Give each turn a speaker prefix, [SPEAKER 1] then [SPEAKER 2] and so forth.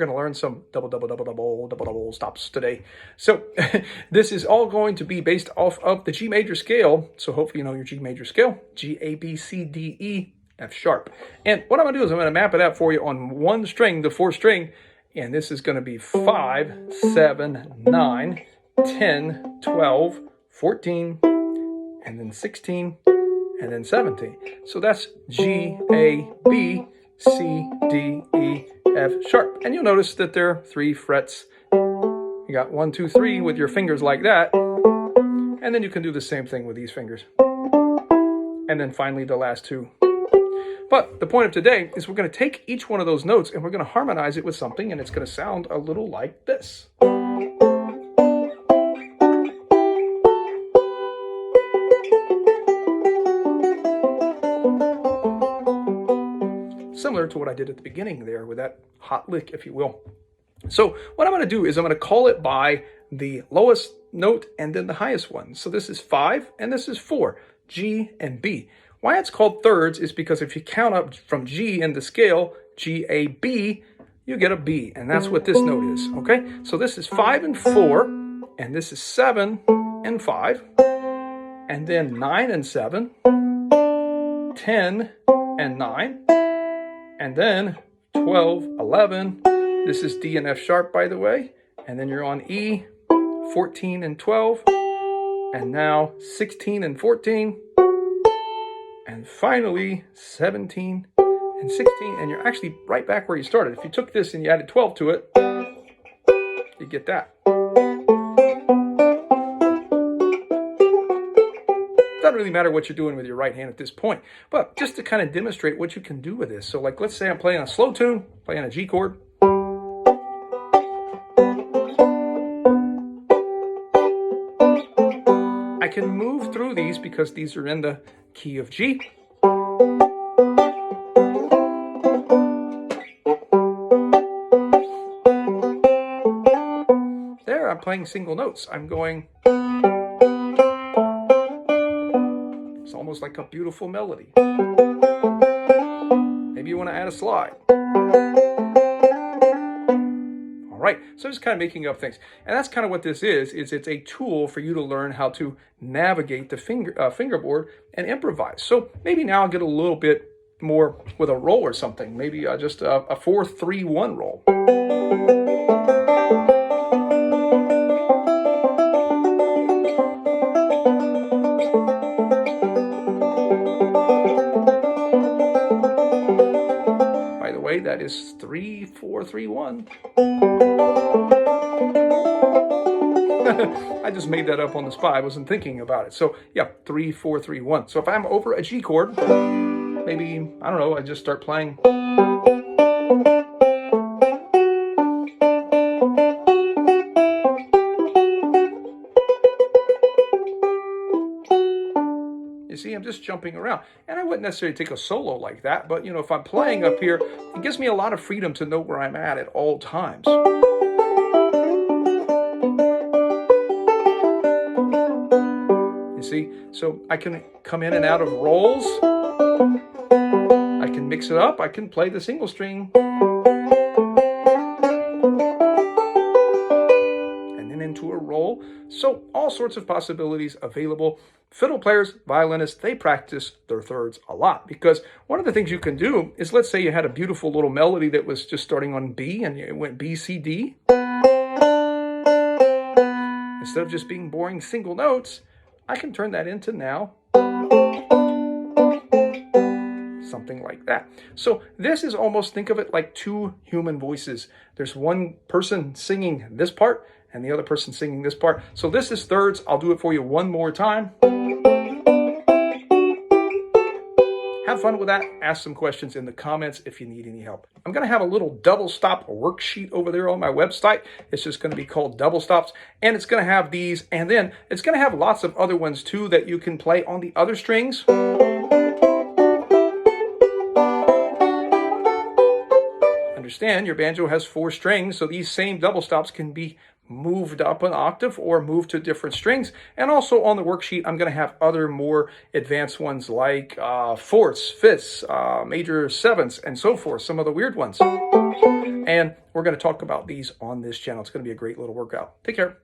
[SPEAKER 1] going to learn some double stops today. So this is all going to be based off of the G major scale. So hopefully you know your G major scale, G, A, B, C, D, E, F sharp. And what I'm going to do is I'm going to map it out for you on one string, the 4th string. And this is going to be 5, 7, 9, 10, 12, 14, and then 16, and then 17. So that's G, A, B, C, D, E, F sharp. And you'll notice that there are 3 frets. You got 1, 2, 3 with your fingers like that. And then you can do the same thing with these fingers. And then finally the last 2. But the point of today is we're going to take each one of those notes and we're going to harmonize it with something, and it's going to sound a little like this. Similar to what I did at the beginning there with that hot lick, if you will. So what I'm going to do is I'm going to call it by the lowest note and then the highest one. So this is 5 and this is 4, G and B. Why it's called thirds is because if you count up from G in the scale, G, A, B, you get a B. And that's what this note is, okay? So this is 5 and 4, and this is 7 and 5, and then 9 and 7, 10 and 9, and then 12, 11. This is D and F sharp, by the way. And then you're on E, 14 and 12, and now 16 and 14. And finally, 17 and 16, and you're actually right back where you started. If you took this and you added 12 to it, you get that. Doesn't really matter what you're doing with your right hand at this point, but just to kind of demonstrate what you can do with this. So like, let's say I'm playing a slow tune, playing a G chord. I can move through these because these are in the key of G. There, I'm playing single notes. I'm going. It's almost like a beautiful melody. Maybe you want to add a slide. Right, so just kind of making up things, and that's kind of what this is it's a tool for you to learn how to navigate the fingerboard and improvise. So maybe now I'll get a little bit more with a roll or something, maybe just a 4-3-1 roll. By the way, that is 3-4-3-1. I just made that up on the spot. I wasn't thinking about it. So yeah, 3-4-3-1. So if I'm over a G chord, maybe, I don't know, I just start playing. You see, I'm just jumping around. And I wouldn't necessarily take a solo like that, but you know, if I'm playing up here, it gives me a lot of freedom to know where I'm at all times. See, so I can come in and out of rolls. I can mix it up. I can play the single string. And then into a roll. So all sorts of possibilities available. Fiddle players, violinists, they practice their thirds a lot because one of the things you can do is, let's say you had a beautiful little melody that was just starting on B and it went B, C, D. Instead of just being boring single notes, I can turn that into now something like that. So this is almost, think of it like 2 human voices. There's one person singing this part and the other person singing this part. So this is thirds. I'll do it for you one more time. Have fun with that. Ask some questions in the comments if you need any help. I'm going to have a little double stop worksheet over there on my website. It's just going to be called double stops, and it's going to have these, and then it's going to have lots of other ones too that you can play on the other strings. Understand your banjo has 4 strings, so these same double stops can be moved up an octave or moved to different strings. And also on the worksheet, I'm going to have other more advanced ones like fourths, fifths, major sevenths, and so forth, some of the weird ones. And we're going to talk about these on this channel. It's going to be a great little workout. Take care.